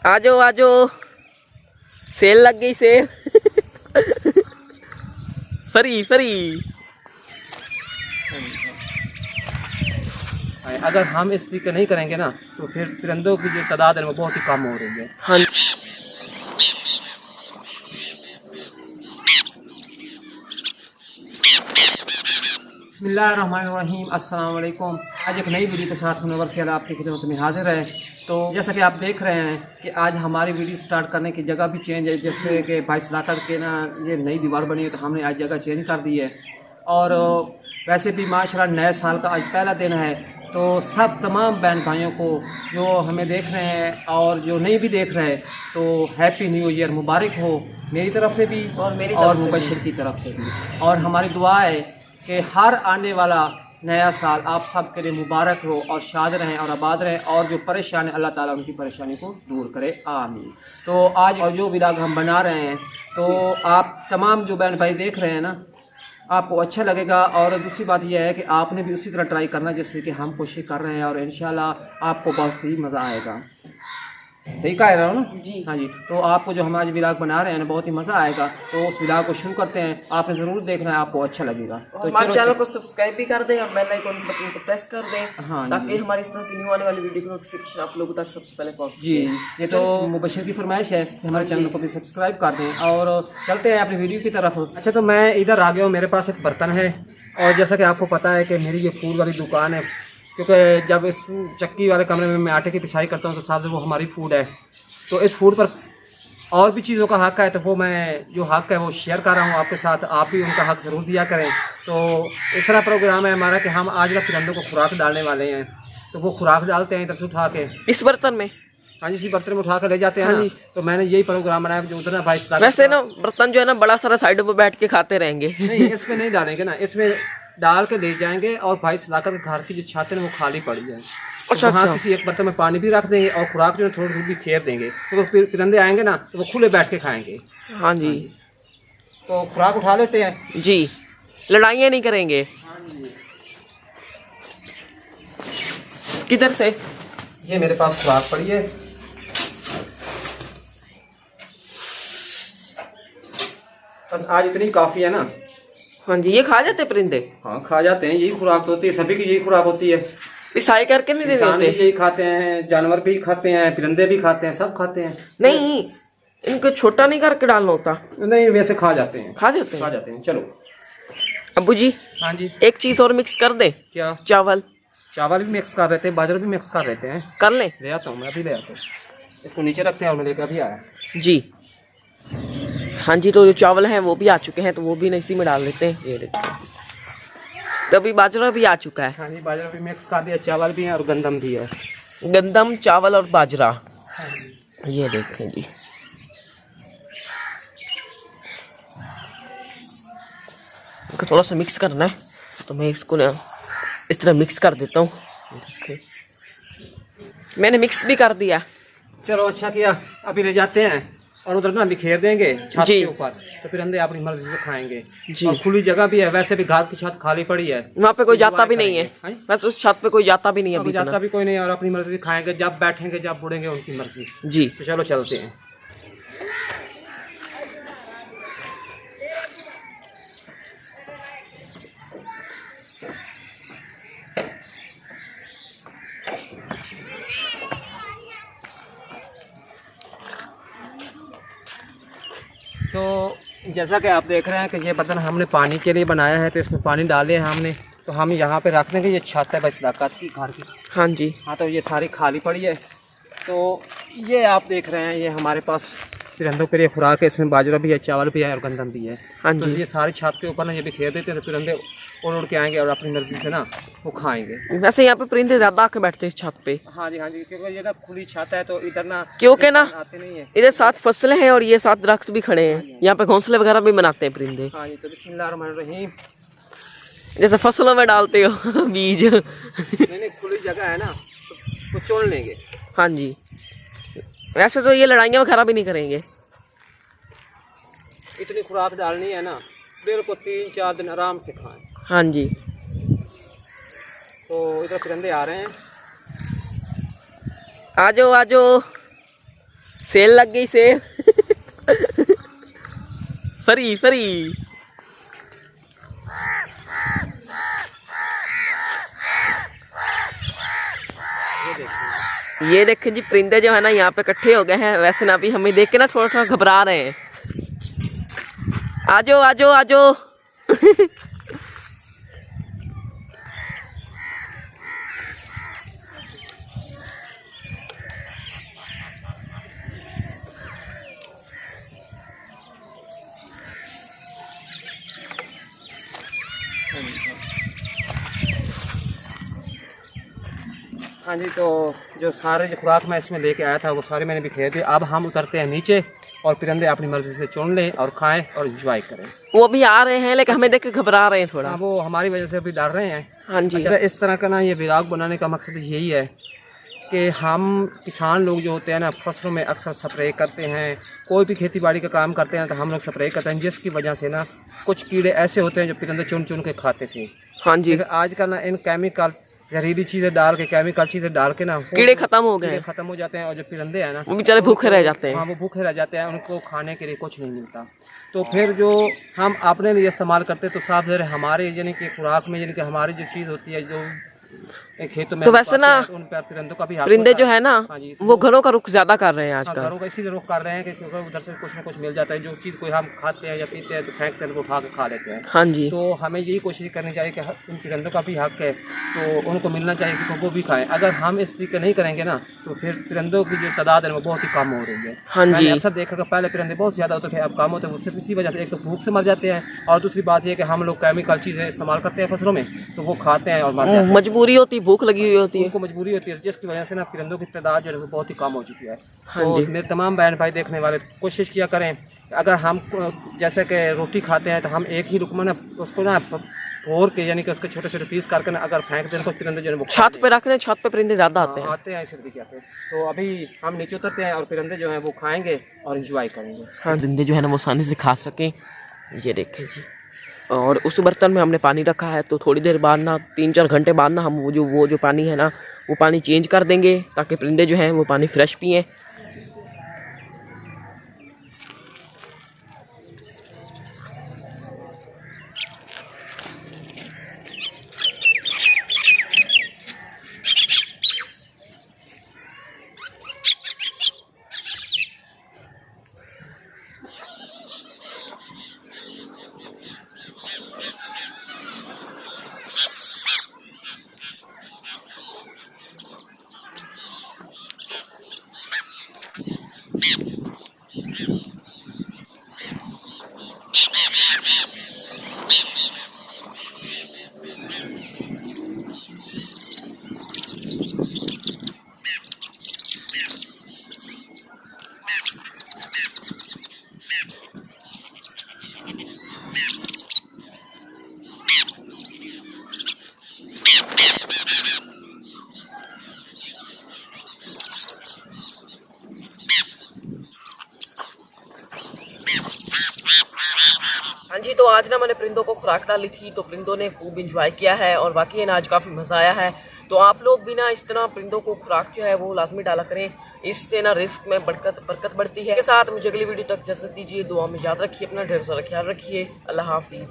आजो आजो, सेल लग गई सेल। सरी सरी। अगर हम इस तरीके नहीं करेंगे ना तो फिर परिंदों की जो तादाद है वो बहुत ही कम हो रही है। हाँ बिस्मिल्लाहिर्रहमानिर्रहीम, अस्सलाम वालेकुम। आज एक नई वीडियो के साथ यूनिवर्सल आपकी खिदमत में हाजिर है। तो जैसा कि आप देख रहे हैं कि आज हमारी वीडियो स्टार्ट करने की जगह भी चेंज है। जैसे कि बाईस लाकर के ना ये नई दीवार बनी है तो हमने आज जगह चेंज कर दी है। और वैसे भी माशाल्लाह नए साल का आज पहला दिन है, तो सब तमाम बहन भाइयों को जो हमें देख रहे हैं और जो नहीं भी देख रहे हैं तो हैप्पी न्यू ईयर मुबारक हो मेरी तरफ से भी और मुबशिर की तरफ से भी। और हमारी दुआ है कि हर आने वाला नया साल आप सब के लिए मुबारक हो और शाद रहें और आबाद रहें, और जो परेशान है अल्लाह ताला उनकी परेशानी को दूर करे, आमीन। तो आज और जो व्लॉग हम बना रहे हैं तो आप तमाम जो बहन भाई देख रहे हैं ना आपको अच्छा लगेगा। और दूसरी बात यह है कि आपने भी उसी तरह ट्राई करना जैसे कि हम कोशिश कर रहे हैं, और इंशाल्लाह आपको बहुत ही मज़ा आएगा। सही कह रहा हूँ ना जी? हाँ जी। तो आपको जो हम आज व्लॉग बना रहे हैं ना बहुत ही मज़ा आएगा। तो उस व्लॉग को शुरू करते हैं, आपने ज़रूर देखना है, आपको अच्छा लगेगा। तो हमारे चैनल को सब्सक्राइब भी कर दें और बेल आइकन बटन को प्रेस कर दें। हाँ, ताकि हमारी इस तरह की न्यू आने वाली वीडियो की नोटिफिकेशन आप लोगों तक सबसे पहले पहुंचे। जी, ये तो मुबशिर की फरमाइश है कि हमारे चैनल को भी सब्सक्राइब कर दें। और चलते हैं अपनी वीडियो की तरफ। अच्छा, तो मैं इधर आ गया हूँ, मेरे पास एक बर्तन है। और जैसा कि आपको पता है कि मेरी ये फूड वाली दुकान है, क्योंकि जब इस चक्की वाले कमरे में मैं आटे की पिसाई करता हूँ तो साथ वो हमारी फूड है। तो इस फूड पर और भी चीज़ों का हक़ है, तो वो मैं जो हक़ है वो शेयर कर रहा हूँ आपके साथ। आप भी उनका हक़ ज़रूर दिया करें। तो इस तरह प्रोग्राम है हमारा कि हम आज तक परिंदों को खुराक डालने वाले हैं। तो वो खुराक डालते हैं इधर से उठा के इस बर्तन में। हाँ जी, इसी बर्तन में उठा कर ले जाते हैं ना। तो मैंने यही प्रोग्राम बनाया जो उधर ना भाई। वैसे ना बर्तन जो है ना बड़ा सारा साइड पर बैठ के खाते रहेंगे। नहीं, इसमें नहीं डालेंगे ना, इसमें डाल के ले जाएंगे और भाई सलाकर घर की जो छत है वो खाली पड़ी है। अच्छा, तो हाँ, किसी एक बर्तन में पानी भी रख देंगे और खुराक जो है थोड़ी थोड़ी भी खेर देंगे, तो फिर परिंदे आएंगे ना तो वो खुले बैठ के खाएंगे। हाँ जी। तो खुराक उठा लेते हैं जी, लड़ाइयाँ नहीं करेंगे। किधर से? ये मेरे पास खुराक पड़ी है। बस आज इतनी काफ़ी है ना। हाँ जी। ये खा जाते परिंदे? हाँ, खा जाते हैं। यही खुराक होती है, सभी की यही खुराक होती है। पिसाई करके नहीं देते? यही खाते हैं, जानवर भी खाते हैं, परिंदे भी खाते हैं, सब खाते हैं। नहीं, इनको छोटा नहीं करके डालना होता? नहीं, वैसे खा जाते हैं। खा जाते हैं? खा जाते हैं। चलो अब्बू जी। हाँ जी। एक चीज और मिक्स कर दे। क्या? चावल। चावल भी मिक्स कर रहे थे, बाजरा भी मिक्स कर रहे हैं। कर ले। ले आता हूँ, मैं अभी ले आता हूँ। इसको नीचे रखते हैं और मैं लेकर अभी आया। जी हाँ जी। तो जो चावल हैं वो भी आ चुके हैं, तो वो भी इसी में डाल लेते हैं। ये देखते हैं, तो अभी बाजरा भी आ चुका है। हाँ जी, बाजरा भी मिक्स कर दिया, चावल भी है और गंदम भी है। गंदम, चावल और बाजरा। ये देखें जी। इनको थोड़ा सा मिक्स करना है, तो मैं इसको ना इस तरह मिक्स कर देता हूँ। मैंने मिक्स भी कर दिया। चलो अच्छा किया। अभी ले जाते हैं और उधर ना बिखेर देंगे छत के ऊपर, तो फिर अंदर अपनी मर्जी से खाएंगे। और खुली जगह भी है, वैसे भी घर की छत खाली पड़ी है, वहाँ पे कोई जाता भी नहीं है। बस उस छत पे कोई जाता भी नहीं है, जाता भी कोई नहीं, और अपनी मर्जी से खाएंगे। जब बैठेंगे जब बुड़ेंगे उनकी मर्जी। जी। तो चलो चलते हैं। तो जैसा कि आप देख रहे हैं कि ये बर्तन हमने पानी के लिए बनाया है, तो इसमें पानी डाले हैं हमने। तो हम यहाँ पे रख देंगे। ये छत है बस इलाका की घर की। हाँ जी। हाँ, तो ये सारी खाली पड़ी है। तो ये आप देख रहे हैं ये हमारे पास परिंदों के लिए खुराक है। इसमें बाजरा भी है, चावल भी है और गंदम भी है। हाँ जी। तो ये सारी छत के ऊपर ना ये बिखेर देते हैं, तो परिंदे उड़ के आएंगे और अपनी मर्जी से ना वो खाएंगे। वैसे यहाँ पे परिंदे ज्यादा आके बैठते हैं इस छत पे। हाँ जी, हाँ जी, क्योंकि ये ना खुली छत है तो इधर ना, क्योंकि ना आते नहीं है। इधर 7 फसलें हैं और ये 7 दरख्त भी खड़े हैं। यहाँ पे घोंसले वगैरह भी बनाते हैं परिंदे। हाँ जी। तो बिस्मिल्लाहिर्रहमानिर्रहीम। जैसे फसलों में डालते हो बीज। नहीं, खुली जगह है ना तो चुन लेंगे। हाँ जी। वैसे तो ये लड़ाइयाँ वगैरह भी नहीं करेंगे। इतनी खुराक डालनी है ना, बिल्कुल 3-4 दिन आराम से खाएं। हाँ जी। तो इधर परिंदे आ रहे हैं। आजो आजो, सेल लग गई, सेल। सरी सरी। ये देखें जी, परिंदे जो है ना यहाँ पे इकट्ठे हो गए हैं। वैसे ना अभी हमें देख के ना थोड़ा थोड़ा घबरा रहे हैं। आजो आजो आजो। हाँ जी, तो जो सारे जो खुराक मैं इसमें लेके आया था वो सारे मैंने बिखेर दिए। अब हम उतरते हैं नीचे और परिंदे अपनी मर्जी से चुन लें और खाएं और एंजॉय करें। वो भी आ रहे हैं लेकिन हमें देख के घबरा रहे हैं थोड़ा। हाँ, वो हमारी वजह से अभी डर रहे हैं। हाँ जी। अच्छा, इस तरह का ना ये व्लॉग बनाने का मकसद यही है कि हम किसान लोग जो होते हैं ना, फसलों में अक्सर स्प्रे करते हैं। कोई भी खेती बाड़ी का काम करते हैं तो हम लोग स्प्रे करते हैं, जिसकी वजह से ना कुछ कीड़े ऐसे होते हैं जो परिंदे चुन चुन के खाते थे। हाँ जी। आजकल ना इन केमिकल जहरीली चीज़ें डाल के, केमिकल चीज़ें डाल के ना कीड़े खत्म हो गए, खत्म हो जाते हैं। और जो परिंदे हैं ना, वो बेचारे भूखे रह जाते हैं। हाँ, वो भूखे रह जाते हैं, उनको खाने के लिए कुछ नहीं मिलता। तो फिर जो हम अपने लिए इस्तेमाल करते हैं तो साफ ज़रा हमारे यानी कि खुराक में, यानी कि हमारी जो चीज़ होती है जो खेतों में, तो वैसे ना उन पर परिंदों का भी हक परिंदे होता जो है ना, हाँ जी, वो घरों का रुख ज्यादा कर रहे हैं आजकल। घरों का इसीलिए रुख कर रहे हैं कि क्योंकि उधर से कुछ ना कुछ मिल जाता है। जो चीज़ कोई हम खाते हैं या पीते हैं तो फेंकते हैं, तो वो उठा के खा लेते हैं। हाँ जी। तो हमें यही कोशिश करनी चाहिए कि उन परिंदों का भी हक है, तो उनको मिलना चाहिए कि वो भी खाएं। अगर हम इस तरीके नहीं करेंगे ना तो फिर परिंदों की जो तादाद है वो बहुत ही कम हो रही है। हाँ जी। अक्सर देखा कि पहले परिंदे बहुत ज़्यादा होते थे, अब कम होते हैं। उससे इसी वजह से एक तो भूख से मर जाते हैं, और दूसरी बात यह कि हम लोग केमिकल चीज़ें इस्तेमाल करते हैं फसलों में, तो वो खाते हैं और मर जाते हैं। मजबूरी होती है, भूख लगी हुई होती है, उनको मजबूरी होती है, जिसकी वजह से ना परिंदों की तादाद जो है वो बहुत ही कम हो चुकी है। हाँ तो जी। मेरे तमाम बहन भाई देखने वाले कोशिश किया करें, अगर हम जैसे कि रोटी खाते हैं तो हम एक ही रुकमा ना उसको ना फोड़ के, यानी कि उसके छोटे छोटे पीस करके ना अगर फेंक दें, कुछ परिंदे जो है वो छत पे रख रहे हैं। छत पे परिंदे ज्यादा आते हैं। इसी तरीके से। तो अभी हम नीचे उतरते हैं और परिंदे जो हैं वो खाएंगे और एंजॉय करेंगे। हाँ, परिंदे जो है ना वो आसानी से खा सकें। ये देखें जी, और उस बर्तन में हमने पानी रखा है, तो थोड़ी देर बाद ना 3-4 घंटे बाद ना हम वो जो पानी है ना वो पानी चेंज कर देंगे, ताकि परिंदे जो हैं वो पानी फ्रेश पिएं। हाँ जी, तो आज ना मैंने परिंदों को खुराक डाली थी, तो परिंदों ने खूब इंजॉय किया है और वाकई ना आज काफ़ी मज़ा आया है। तो आप लोग भी ना इस तरह परिंदों को खुराक जो है वो लाजमी डाला करें, इससे ना रिस्क में बरकत बढ़ती है। इसके साथ मुझे अगली वीडियो तक इजाज़त दीजिए। दुआ में याद रखिए, अपना ढेर सारा ख्याल रखिए। अल्लाह हाफिज़।